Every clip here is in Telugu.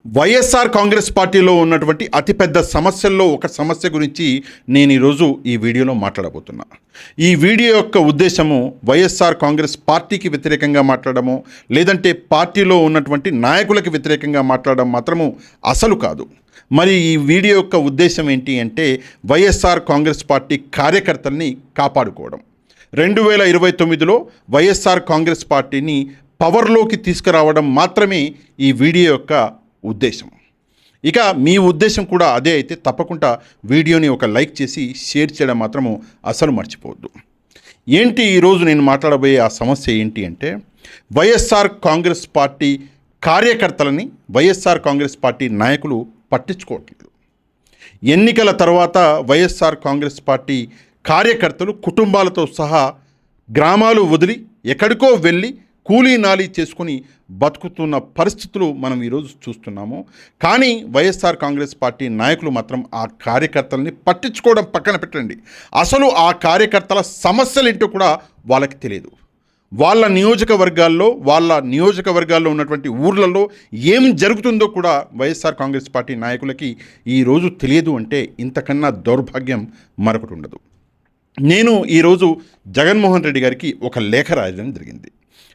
వైఎస్ఆర్ కాంగ్రెస్ పార్టీలో ఉన్నటువంటి అతిపెద్ద సమస్యల్లో ఒక సమస్య గురించి నేను ఈరోజు ఈ వీడియోలో మాట్లాడబోతున్నా. ఈ వీడియో యొక్క ఉద్దేశము వైఎస్ఆర్ కాంగ్రెస్ పార్టీకి వ్యతిరేకంగా మాట్లాడము, లేదంటే పార్టీలో ఉన్నటువంటి నాయకులకి వ్యతిరేకంగా మాట్లాడడం మాత్రము అసలు కాదు. మరి ఈ వీడియో యొక్క ఉద్దేశం ఏంటి అంటే వైఎస్ఆర్ కాంగ్రెస్ పార్టీ కార్యకర్తల్ని కాపాడుకోవడం. 2029లో వైఎస్ఆర్ కాంగ్రెస్ పార్టీని పవర్లోకి తీసుకురావడం మాత్రమే ఈ వీడియో యొక్క ఉద్దేశం. ఇక మీ ఉద్దేశం కూడా అదే అయితే తప్పకుండా వీడియోని ఒక లైక్ చేసి షేర్ చేయడం మాత్రము అసలు మర్చిపోవద్దు. ఏంటి ఈరోజు నేను మాట్లాడబోయే ఆ సమస్య ఏంటి అంటే వైఎస్ఆర్ కాంగ్రెస్ పార్టీ కార్యకర్తలని వైఎస్ఆర్ కాంగ్రెస్ పార్టీ నాయకులు పట్టించుకోవట్లేదు. ఎన్నికల తర్వాత వైఎస్ఆర్ కాంగ్రెస్ పార్టీ కార్యకర్తలు కుటుంబాలతో సహా గ్రామాలు వదిలి ఎక్కడికో వెళ్ళి కూలీ నాలీ చేసుకుని బతుకుతున్న పరిస్థితులు మనం ఈరోజు చూస్తున్నాము. కానీ వైఎస్ఆర్ కాంగ్రెస్ పార్టీ నాయకులు మాత్రం ఆ కార్యకర్తలని పట్టించుకోవడం పక్కన పెట్టండి, అసలు ఆ కార్యకర్తల సమస్యలు ఏంటో కూడా వాళ్ళకి తెలియదు. వాళ్ళ నియోజకవర్గాల్లో ఉన్నటువంటి ఊర్లలో ఏం జరుగుతుందో కూడా వైఎస్ఆర్ కాంగ్రెస్ పార్టీ నాయకులకి ఈరోజు తెలియదు అంటే ఇంతకన్నా దౌర్భాగ్యం మరొకటి ఉండదు. నేను ఈరోజు జగన్మోహన్ రెడ్డి గారికి ఒక లేఖ రాయడం జరిగింది.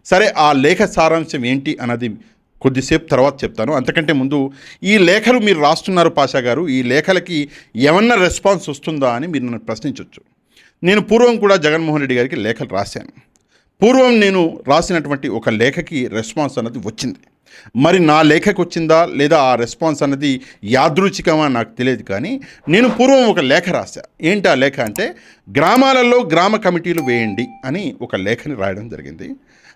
సరే, ఆ లేఖ సారాంశం ఏంటి అన్నది కొద్దిసేపు తర్వాత చెప్తాను. అంతకంటే ముందు ఈ లేఖలు మీరు రాస్తున్నారు పాషా గారు, ఈ లేఖలకి ఏమన్నా రెస్పాన్స్ వస్తుందా అని మీరు నన్ను ప్రశ్నించవచ్చు. నేను పూర్వం కూడా జగన్మోహన్ రెడ్డి గారికి లేఖలు రాశాను. పూర్వం నేను రాసినటువంటి ఒక లేఖకి రెస్పాన్స్ అన్నది వచ్చింది. మరి నా లేఖకు వచ్చిందా లేదా ఆ రెస్పాన్స్ అన్నది యాదృచ్ఛికమా నాకు తెలియదు. కానీ నేను పూర్వం ఒక లేఖ రాశా. ఏంటి ఆ లేఖ అంటే గ్రామాలలో గ్రామ కమిటీలు వేయండి అని ఒక లేఖని రాయడం జరిగింది.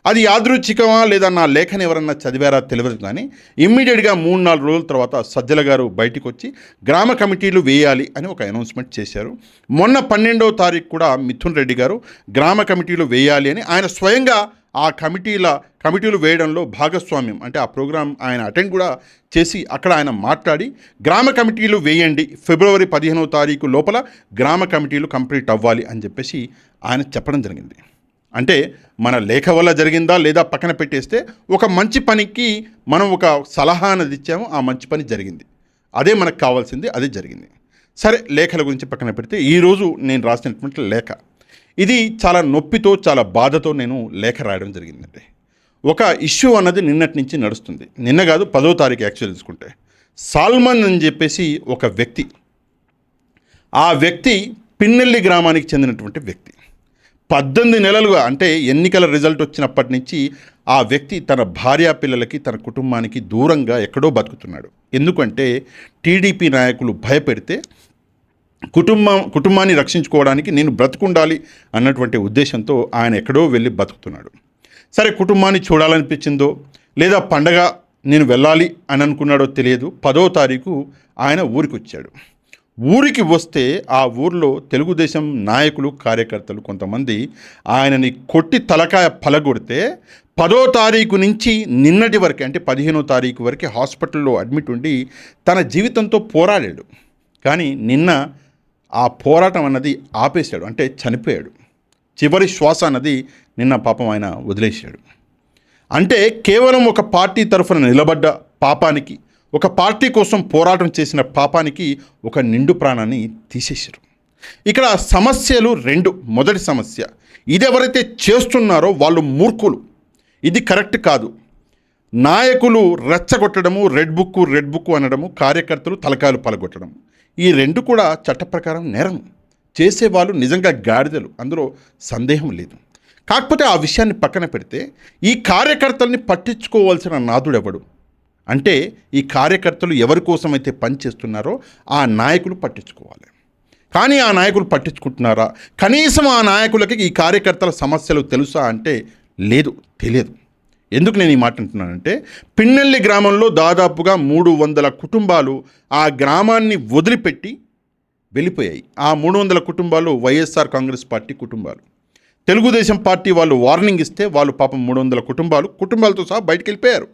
అది యాదృచ్ఛికమా లేదా నా లేఖని ఎవరన్నా చదివారా తెలియదు. కానీ ఇమ్మీడియట్గా 3-4 రోజుల తర్వాత సజ్జల గారు బయటకు వచ్చి గ్రామ కమిటీలు వేయాలి అని ఒక అనౌన్స్మెంట్ చేశారు. మొన్న 12వ తారీఖు కూడా మిథున్ రెడ్డి గారు గ్రామ కమిటీలు వేయాలి అని ఆయన స్వయంగా ఆ కమిటీలు వేయడంలో భాగస్వామ్యం, అంటే ఆ ప్రోగ్రాం ఆయన అటెండ్ కూడా చేసి అక్కడ ఆయన మాట్లాడి గ్రామ కమిటీలు వేయండి, ఫిబ్రవరి 15వ తారీఖు లోపల గ్రామ కమిటీలు కంప్లీట్ అవ్వాలి అని చెప్పేసి ఆయన చెప్పడం జరిగింది. అంటే మన లేఖ వల్ల జరిగిందా లేదా పక్కన పెట్టేస్తే ఒక మంచి పనికి మనం ఒక సలహా అనేది ఇచ్చాము, ఆ మంచి పని జరిగింది. అదే మనకు కావాల్సింది, అదే జరిగింది. సరే, లేఖల గురించి పక్కన పెడితే ఈరోజు నేను రాసినటువంటి లేఖ ఇది చాలా నొప్పితో చాలా బాధతో నేను లేఖ రాయడం జరిగిందండి. ఒక ఇష్యూ అన్నది నిన్నటి నుంచి నడుస్తుంది. నిన్న కాదు, 10వ తారీఖు యాక్చువల్ తీసుకుంటే సాల్మన్ అని చెప్పేసి ఒక వ్యక్తి, ఆ వ్యక్తి పిన్నెల్లి గ్రామానికి చెందినటువంటి వ్యక్తి. 18 నెలలుగా, అంటే ఎన్నికల రిజల్ట్ వచ్చినప్పటి నుంచి ఆ వ్యక్తి తన భార్యా పిల్లలకి తన కుటుంబానికి దూరంగా ఎక్కడో బతుకుతున్నాడు. ఎందుకంటే టీడీపీ నాయకులు భయపెడితే కుటుంబాన్ని రక్షించుకోవడానికి నేను బ్రతుకుండాలి అన్నటువంటి ఉద్దేశంతో ఆయన ఎక్కడో వెళ్ళి బతుకుతున్నాడు. సరే, కుటుంబాన్ని చూడాలనిపించిందో లేదా పండగ నేను వెళ్ళాలి అని అనుకున్నాడో తెలియదు, 10వ తారీఖు ఆయన ఊరికి వచ్చాడు. ఊరికి వస్తే ఆ ఊర్లో తెలుగుదేశం నాయకులు కార్యకర్తలు కొంతమంది ఆయనని కొట్టి తలకాయ పలగొడితే 10వ తారీఖు నుంచి నిన్నటి వరకు, అంటే 15వ తారీఖు వరకు హాస్పిటల్లో అడ్మిట్ ఉండి తన జీవితంతో పోరాడాడు. కానీ నిన్న ఆ పోరాటం అన్నది ఆపేశాడు, అంటే చనిపోయాడు. చివరి శ్వాస అన్నది నిన్న పాపం ఆయన వదిలేశాడు. అంటే కేవలం ఒక పార్టీ తరఫున నిలబడ్డ పాపానికి, ఒక పార్టీ కోసం పోరాటం చేసిన పాపానికి ఒక నిండు ప్రాణాన్ని తీసేశారు. ఇక్కడ సమస్యలు 2. మొదటి సమస్య, ఇది ఎవరైతే చేస్తున్నారో వాళ్ళు మూర్ఖులు, ఇది కరెక్ట్ కాదు. నాయకులు రెచ్చగొట్టడము, రెడ్ బుక్ అనడము, కార్యకర్తలు తలకాయలు పలగొట్టడం, ఈ 2 కూడా చట్ట ప్రకారం నేరం. చేసేవాళ్ళు నిజంగా గాడిదలు, అందులో సందేహం లేదు. కాకపోతే ఆ విషయాన్ని పక్కన పెడితే ఈ కార్యకర్తల్ని పట్టించుకోవాల్సిన నాదుడెవడు అంటే ఈ కార్యకర్తలు ఎవరి కోసమైతే పనిచేస్తున్నారో ఆ నాయకులు పట్టించుకోవాలి. కానీ ఆ నాయకులు పట్టించుకుంటున్నారా? కనీసం ఆ నాయకులకి ఈ కార్యకర్తల సమస్యలు తెలుసా అంటే లేదు, తెలియదు. ఎందుకు నేను ఈ మాట అంటున్నానంటే పిన్నెల్లి గ్రామంలో దాదాపుగా 300 కుటుంబాలు ఆ గ్రామాన్ని వదిలిపెట్టి వెళ్ళిపోయాయి. ఆ 300 కుటుంబాలు వైఎస్ఆర్ కాంగ్రెస్ పార్టీ కుటుంబాలు. తెలుగుదేశం పార్టీ వాళ్ళు వార్నింగ్ ఇస్తే వాళ్ళు పాపం 300 కుటుంబాలతో సహా బయటికి వెళ్ళిపోయారు.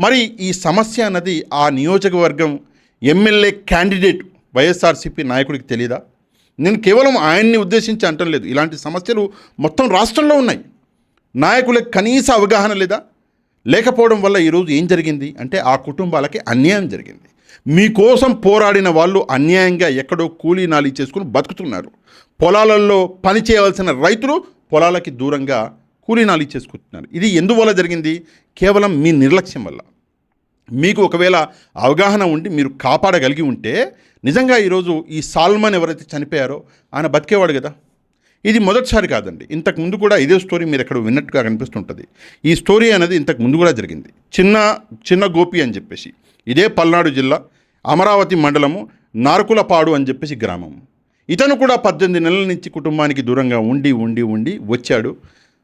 మరి ఈ సమస్య అన్నది ఆ నియోజకవర్గం ఎమ్మెల్యే క్యాండిడేట్ వైఎస్ఆర్సీపీ నాయకుడికి తెలియదా? నేను కేవలం ఆయన్ని ఉద్దేశించి అంటం లేదు, ఇలాంటి సమస్యలు మొత్తం రాష్ట్రంలో ఉన్నాయి. నాయకులకు కనీస అవగాహన లేదా? లేకపోవడం వల్ల ఈరోజు ఏం జరిగింది అంటే ఆ కుటుంబాలకి అన్యాయం జరిగింది. మీకోసం పోరాడిన వాళ్ళు అన్యాయంగా ఎక్కడో కూలీ నాలి చేసుకుని బతుకుతున్నారు. పొలాలలో పని చేయవలసిన రైతులు పొలాలకి దూరంగా కూలీ నాలి చేసుకుంటున్నారు. ఇది ఎందువల్ల జరిగింది? కేవలం మీ నిర్లక్ష్యం వల్ల. మీకు ఒకవేళ అవగాహన ఉండి మీరు కాపాడగలిగి ఉంటే నిజంగా ఈరోజు ఈ సాల్మన్ ఎవరైతే చనిపోయారో ఆయన బతికేవాడు కదా. ఇది మొదటిసారి కాదండి, ఇంతకు ముందు కూడా ఇదే స్టోరీ మీరు ఎక్కడ విన్నట్టుగా కనిపిస్తుంటుంది. ఈ స్టోరీ అనేది ఇంతకు ముందు కూడా జరిగింది. చిన్న గోపి అని చెప్పేసి ఇదే పల్నాడు జిల్లా అమరావతి మండలము నార్కులపాడు అని చెప్పేసి గ్రామం. ఇతను కూడా 18 నెలల నుంచి కుటుంబానికి దూరంగా ఉండి వచ్చాడు.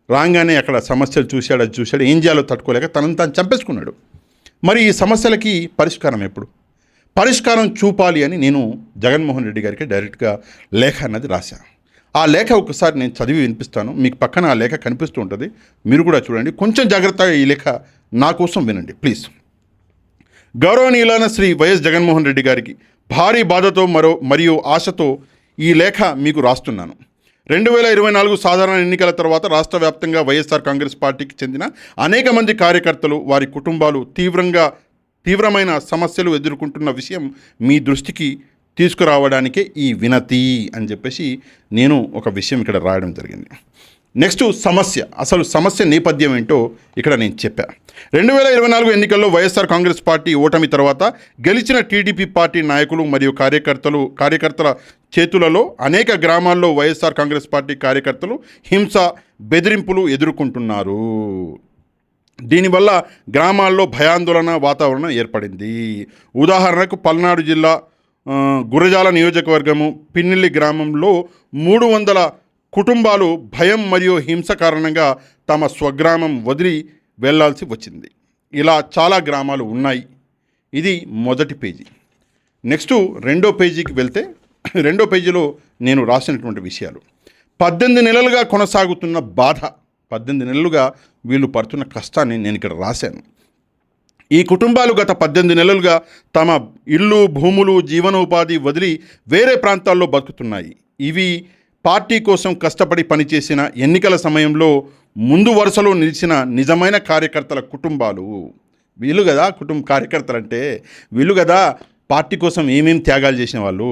రాగానే అక్కడ సమస్యలు చూశాడు, ఏం చేయాలో తట్టుకోలేక తనను తాను చంపేసుకున్నాడు. మరి ఈ సమస్యలకి పరిష్కారం ఎప్పుడు? పరిష్కారం చూపాలి అని నేను జగన్మోహన్ రెడ్డి గారికి డైరెక్ట్గా లేఖ అన్నది రాశాను. ఆ లేఖ ఒకసారి నేను చదివి వినిపిస్తాను. మీకు పక్కన ఆ లేఖ కనిపిస్తూ ఉంటుంది, మీరు కూడా చూడండి. కొంచెం జాగ్రత్తగా ఈ లేఖ నా కోసం వినండి ప్లీజ్. గౌరవనీయులైన శ్రీ వైఎస్ జగన్మోహన్ రెడ్డి గారికి భారీ బాధతో మరియు ఆశతో ఈ లేఖ మీకు రాస్తున్నాను. 2024 సాధారణ ఎన్నికల తర్వాత రాష్ట్ర వ్యాప్తంగా వైఎస్ఆర్ కాంగ్రెస్ పార్టీకి చెందిన అనేక మంది కార్యకర్తలు, వారి కుటుంబాలు తీవ్రమైన సమస్యలు ఎదుర్కొంటున్న విషయం మీ దృష్టికి తీసుకురావడానికే ఈ వినతి అని చెప్పేసి నేను ఒక విషయం ఇక్కడ రాయడం జరిగింది. నెక్స్ట్ అసలు సమస్య నేపథ్యం ఏంటో ఇక్కడ నేను చెప్పా. 2024 ఎన్నికల్లో వైఎస్ఆర్ కాంగ్రెస్ పార్టీ ఓటమి తర్వాత గెలిచిన టీడీపీ పార్టీ నాయకులు మరియు కార్యకర్తల చేతులలో అనేక గ్రామాల్లో వైఎస్ఆర్ కాంగ్రెస్ పార్టీ కార్యకర్తలు హింస, బెదిరింపులు ఎదుర్కొంటున్నారు. దీనివల్ల గ్రామాల్లో భయాందోళన వాతావరణం ఏర్పడింది. ఉదాహరణకు పల్నాడు జిల్లా గురజాల నియోజకవర్గము పిన్నెల్లి గ్రామంలో 300 కుటుంబాలు భయం మరియు హింస కారణంగా తమ స్వగ్రామం వదిలి వెళ్లాల్సి వచ్చింది. ఇలా చాలా గ్రామాలు ఉన్నాయి. ఇది మొదటి పేజీ. నెక్స్ట్ రెండో పేజీకి వెళ్తే రెండో పేజీలో నేను రాసినటువంటి విషయాలు 18 నెలలుగా కొనసాగుతున్న బాధ, 18 నెలలుగా వీళ్ళు పడుతున్న కష్టాన్ని నేను ఇక్కడ రాశాను. ఈ కుటుంబాలు గత 18 నెలలుగా తమ ఇల్లు, భూములు, జీవనోపాధి వదిలి వేరే ప్రాంతాల్లో బతుకుతున్నాయి. ఇవి పార్టీ కోసం కష్టపడి పనిచేసిన, ఎన్నికల సమయంలో ముందు వరుసలో నిలిచిన నిజమైన కార్యకర్తల కుటుంబాలు. వీళ్ళు కదా కార్యకర్తలు అంటే వీళ్ళు కదా పార్టీ కోసం ఏమేమి త్యాగాలు చేసిన వాళ్ళు.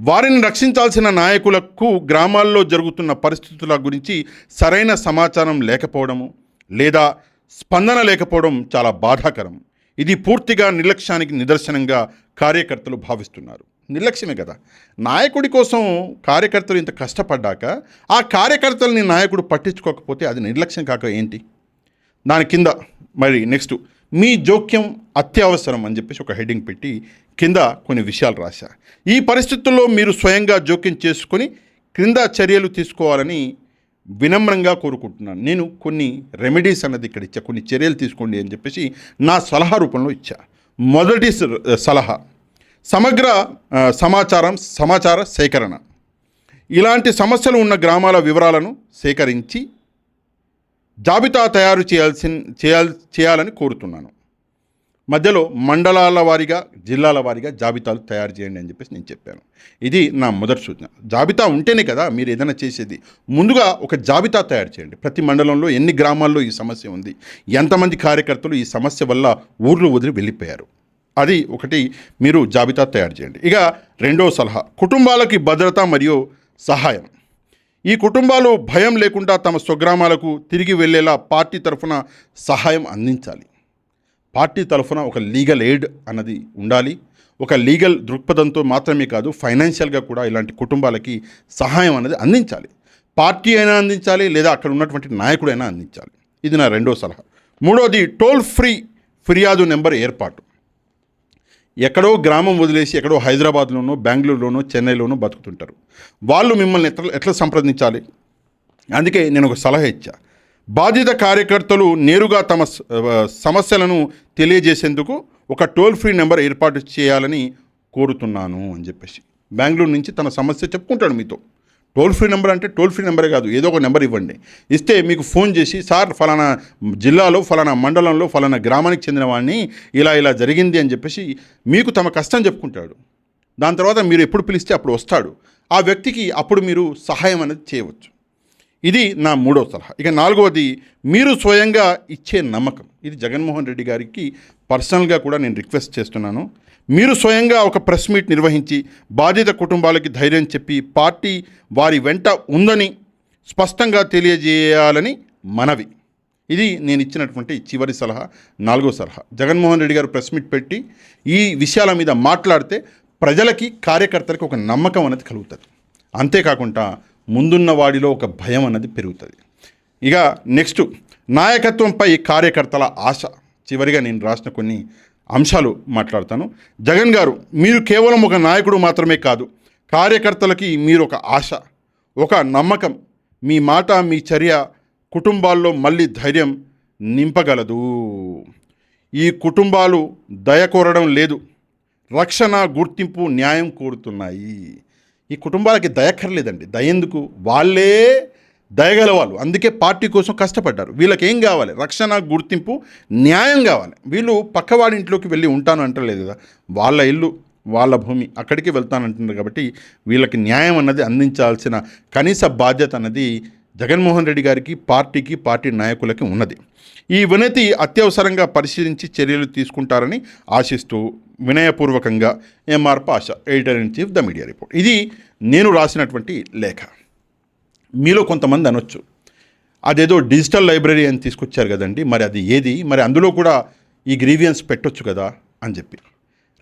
వారిని రక్షించాల్సిన నాయకులకు గ్రామాల్లో జరుగుతున్న పరిస్థితుల గురించి సరైన సమాచారం లేకపోవడము లేదా స్పందన లేకపోవడం చాలా బాధాకరం. ఇది పూర్తిగా నిర్లక్ష్యానికి నిదర్శనంగా కార్యకర్తలు భావిస్తున్నారు. నిర్లక్ష్యమే కదా. నాయకుడి కోసం కార్యకర్తలు ఇంత కష్టపడ్డాక ఆ కార్యకర్తలని నాయకుడు పట్టించుకోకపోతే అది నిర్లక్ష్యం కాక ఏంటి? దాని కింద మరి నెక్స్ట్ మీ జోక్యం అత్యవసరం అని చెప్పేసి ఒక హెడ్డింగ్ పెట్టి కింద కొన్ని విషయాలు రాశా. ఈ పరిస్థితుల్లో మీరు స్వయంగా జోక్యం చేసుకొని క్రింద చర్యలు తీసుకోవాలని వినమ్రంగా కోరుకుంటున్నాను. నేను కొన్ని రెమెడీస్ అన్నది ఇక్కడ ఇచ్చా, కొన్ని చర్యలు తీసుకోండి అని చెప్పేసి నా సలహా రూపంలో ఇచ్చా. మొదటి సలహా సమగ్ర సమాచార సేకరణ. ఇలాంటి సమస్యలు ఉన్న గ్రామాల వివరాలను సేకరించి జాబితా తయారు చేయాలని కోరుతున్నాను. మధ్యలో మండలాల వారీగా, జిల్లాల వారీగా జాబితాలు తయారు చేయండి అని చెప్పేసి నేను చెప్పాను. ఇది నా మొదటి సూచన. జాబితా ఉంటేనే కదా మీరు ఏదైనా చేసేది. ముందుగా ఒక జాబితా తయారు చేయండి. ప్రతి మండలంలో ఎన్ని గ్రామాల్లో ఈ సమస్య ఉంది, ఎంతమంది కార్యకర్తలు ఈ సమస్య వల్ల ఊర్లు వదిలి వెళ్ళిపోయారు, అది ఒకటి మీరు జాబితా తయారు చేయండి. ఇక రెండో సలహా కుటుంబాలకి భద్రత మరియు సహాయం. ఈ కుటుంబాలు భయం లేకుండా తమ స్వగ్రామాలకు తిరిగి వెళ్ళేలా పార్టీ తరఫున సహాయం అందించాలి. పార్టీ తరఫున ఒక లీగల్ ఎయిడ్ అన్నది ఉండాలి. ఒక లీగల్ దృక్పథంతో మాత్రమే కాదు, ఫైనాన్షియల్గా కూడా ఇలాంటి కుటుంబాలకి సహాయం అనేది అందించాలి. పార్టీ అయినా అందించాలి, లేదా అక్కడ ఉన్నటువంటి నాయకుడైనా అందించాలి. ఇది నా రెండో సలహా. మూడోది టోల్ ఫ్రీ ఫిర్యాదు నెంబర్ ఏర్పాటు. ఎక్కడో గ్రామం వదిలేసి ఎక్కడో హైదరాబాద్లోనో, బెంగళూరులోనో, చెన్నైలోనో బతుకుతుంటారు. వాళ్ళు మిమ్మల్ని ఎట్లా సంప్రదించాలి? అందుకే నేను ఒక సలహా ఇచ్చా. బాధిత కార్యకర్తలు నేరుగా తమ సమస్యలను తెలియజేసేందుకు ఒక టోల్ ఫ్రీ నెంబర్ ఏర్పాటు చేయాలని కోరుతున్నాను అని చెప్పేసి. బెంగళూరు నుంచి తన సమస్య చెప్పుకుంటాడు మీతో. టోల్ ఫ్రీ నెంబర్ అంటే టోల్ ఫ్రీ నెంబరే కాదు, ఏదో ఒక నెంబర్ ఇవ్వండి. ఇస్తే మీకు ఫోన్ చేసి, సార్ ఫలానా జిల్లాలో, ఫలానా మండలంలో, ఫలానా గ్రామానికి చెందిన వాడిని ఇలా జరిగింది అని చెప్పేసి మీకు తమ కష్టం చెప్పుకుంటాడు. దాని తర్వాత మీరు ఎప్పుడు పిలిస్తే అప్పుడు వస్తాడు. ఆ వ్యక్తికి అప్పుడు మీరు సహాయం అనేది చేయవచ్చు. ఇది నా 3వ సలహా. ఇక 4వది, మీరు స్వయంగా ఇచ్చే నమ్మకం. ఇది జగన్మోహన్ రెడ్డి గారికి పర్సనల్గా కూడా నేను రిక్వెస్ట్ చేస్తున్నాను. మీరు స్వయంగా ఒక ప్రెస్ మీట్ నిర్వహించి బాధిత కుటుంబాలకి ధైర్యం చెప్పి పార్టీ వారి వెంట ఉందని స్పష్టంగా తెలియజేయాలని మనవి. ఇది నేను ఇచ్చినటువంటి చివరి సలహా, 4వ సలహా. జగన్మోహన్ రెడ్డి గారు ప్రెస్ మీట్ పెట్టి ఈ విషయాల మీద మాట్లాడితే ప్రజలకి, కార్యకర్తలకి ఒక నమ్మకం అనేది కలుగుతుంది. అంతేకాకుండా ముందున్న వాడిలో ఒక భయం అన్నది పెరుగుతుంది. ఇక నెక్స్ట్, నాయకత్వంపై కార్యకర్తల ఆశ. చివరిగా నేను రాసిన కొన్ని అంశాలు మాట్లాడతాను. జగన్ గారు, మీరు కేవలం ఒక నాయకుడు మాత్రమే కాదు, కార్యకర్తలకి మీరు ఒక ఆశ, ఒక నమ్మకం. మీ మాట, మీ చర్య కుటుంబాల్లో మళ్ళీ ధైర్యం నింపగలదు. ఈ కుటుంబాలు దయ కోరడం లేదు, రక్షణ, గుర్తింపు, న్యాయం కోరుతున్నాయి. ఈ కుటుంబాలకి దయక్కర్లేదండి. దయందుకు, వాళ్ళే దయగలవాళ్ళు. అందుకే పార్టీ కోసం కష్టపడ్డారు. వీళ్ళకి ఏం కావాలి? రక్షణ, గుర్తింపు, న్యాయం కావాలి. వీళ్ళు పక్కవాడి ఇంట్లోకి వెళ్ళి ఉంటాను అంటలేదు కదా, వాళ్ళ ఇల్లు, వాళ్ళ భూమి, అక్కడికి వెళ్తానంటున్నారు. కాబట్టి వీళ్ళకి న్యాయం అన్నది అందించాల్సిన కనీస బాధ్యత అన్నది జగన్మోహన్ రెడ్డి గారికి, పార్టీకి, పార్టీ నాయకులకి ఉన్నది. ఈ వినతి అత్యవసరంగా పరిశీలించి చర్యలు తీసుకుంటారని ఆశిస్తూ వినయపూర్వకంగా M R Pasha, editor in chief, the media report. ఇది నేను రాసినటువంటి లేఖ. మీలో కొంతమంది అనొచ్చు, అదేదో డిజిటల్ లైబ్రరీ అని తీసుకొచ్చారు కదండి, మరి అది ఏది? మరి అందులో కూడా ఈ గ్రీవియన్స్ పెట్టొచ్చు కదా అని చెప్పి.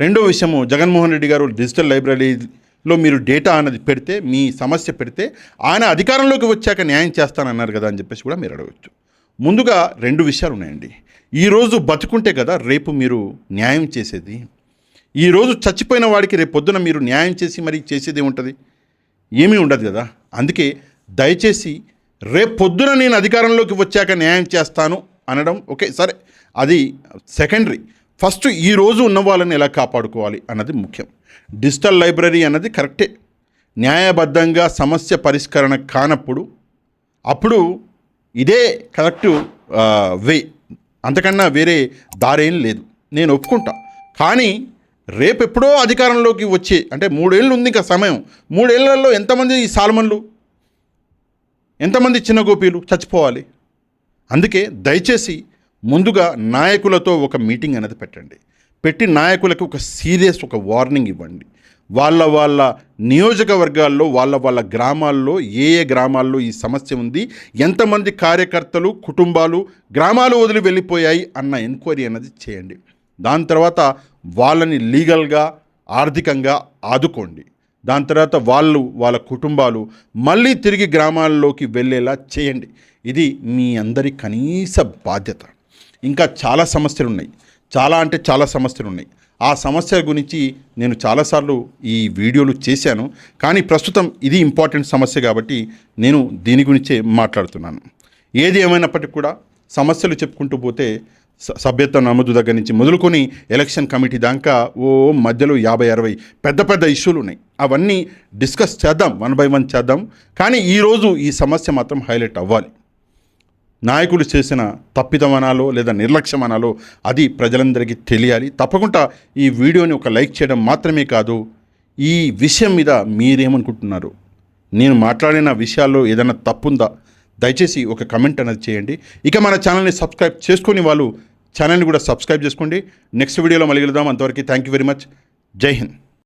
రెండో విషయము, జగన్మోహన్ రెడ్డి గారు డిజిటల్ లైబ్రరీలో మీరు డేటా అన్నది పెడితే, మీ సమస్య పెడితే ఆయన అధికారంలోకి వచ్చాక న్యాయం చేస్తానన్నారు కదా అని చెప్పేసి కూడా మీరు అడగవచ్చు. ముందుగా 2 విషయాలు ఉన్నాయండి. ఈరోజు బతుకుంటే కదా రేపు మీరు న్యాయం చేసేది. ఈరోజు చచ్చిపోయిన వాడికి రేపు పొద్దున మీరు న్యాయం చేసి మరి చేసేది ఉంటుంది? ఏమీ ఉండదు కదా. అందుకే దయచేసి రేపు పొద్దున నేను అధికారంలోకి వచ్చాక న్యాయం చేస్తాను అనడం ఓకే, సరే, అది సెకండరీ. ఫస్ట్ ఈరోజు ఉన్న వాళ్ళని ఎలా కాపాడుకోవాలి అన్నది ముఖ్యం. డిజిటల్ లైబ్రరీ అన్నది కరెక్టే, న్యాయబద్ధంగా సమస్య పరిష్కరణ కానప్పుడు అప్పుడు ఇదే కరెక్ట్ వే, అంతకన్నా వేరే దారేం లేదు, నేను ఒప్పుకుంటా. కానీ రేపెప్పుడో అధికారంలోకి వచ్చే, అంటే 3 ఏళ్ళు ఉంది ఇంకా సమయం, 3 ఏళ్లలో ఎంతమంది ఈ సాల్మన్లు, ఎంతమంది చిన్న గోపీలు చచ్చిపోవాలి? అందుకే దయచేసి ముందుగా నాయకులతో ఒక మీటింగ్ అనేది పెట్టండి. పెట్టి నాయకులకు ఒక సీరియస్ ఒక వార్నింగ్ ఇవ్వండి. వాళ్ళ నియోజకవర్గాల్లో, వాళ్ళ గ్రామాల్లో, ఏ గ్రామాల్లో ఈ సమస్య ఉంది, ఎంతమంది కార్యకర్తలు, కుటుంబాలు గ్రామాలు వదిలి వెళ్ళిపోయాయి అన్న ఎంక్వైరీ అన్నది చేయండి. దాని తర్వాత వాళ్ళని లీగల్గా, ఆర్థికంగా ఆదుకోండి. దాని తర్వాత వాళ్ళ కుటుంబాలు మళ్ళీ తిరిగి గ్రామాల్లోకి వెళ్ళేలా చేయండి. ఇది మీ అందరి కనీస బాధ్యత. ఇంకా చాలా సమస్యలు ఉన్నాయి, చాలా సమస్యలు ఉన్నాయి. ఆ సమస్య గురించి నేను చాలాసార్లు ఈ వీడియోలు చేశాను. కానీ ప్రస్తుతం ఇది ఇంపార్టెంట్ సమస్య కాబట్టి నేను దీని గురించే మాట్లాడుతున్నాను. ఏది ఏమైనప్పటికీ కూడా సమస్యలు చెప్పుకుంటూ పోతే సభ్యత్వ నమోదు దగ్గర నుంచి మొదలుకొని ఎలక్షన్ కమిటీ దాకా మధ్యలో 50-60 పెద్ద ఇష్యూలు ఉన్నాయి. అవన్నీ డిస్కస్ చేద్దాం, 1 by 1 చేద్దాం. కానీ ఈరోజు ఈ సమస్య మాత్రం హైలైట్ అవ్వాలి. నాయకులు చేసిన తప్పిదమనాలో లేదా నిర్లక్ష్యమనాలో అది ప్రజలందరికీ తెలియాలి. తప్పకుండా ఈ వీడియోని ఒక లైక్ చేయడం మాత్రమే కాదు, ఈ విషయం మీద మీరేమనుకుంటున్నారు, నేను మాట్లాడిన విషయాల్లో ఏదైనా తప్పుందా, దయచేసి ఒక కమెంట్ అనేది చేయండి. ఇక మన ఛానల్ని సబ్స్క్రైబ్ చేసుకుని వాళ్ళు ఛానల్ని కూడా సబ్స్క్రైబ్ చేసుకోండి. నెక్స్ట్ వీడియోలో మళ్ళీ కలుద్దాం. అంతవరకు థ్యాంక్ యూ వెరీ మచ్. జై హింద్.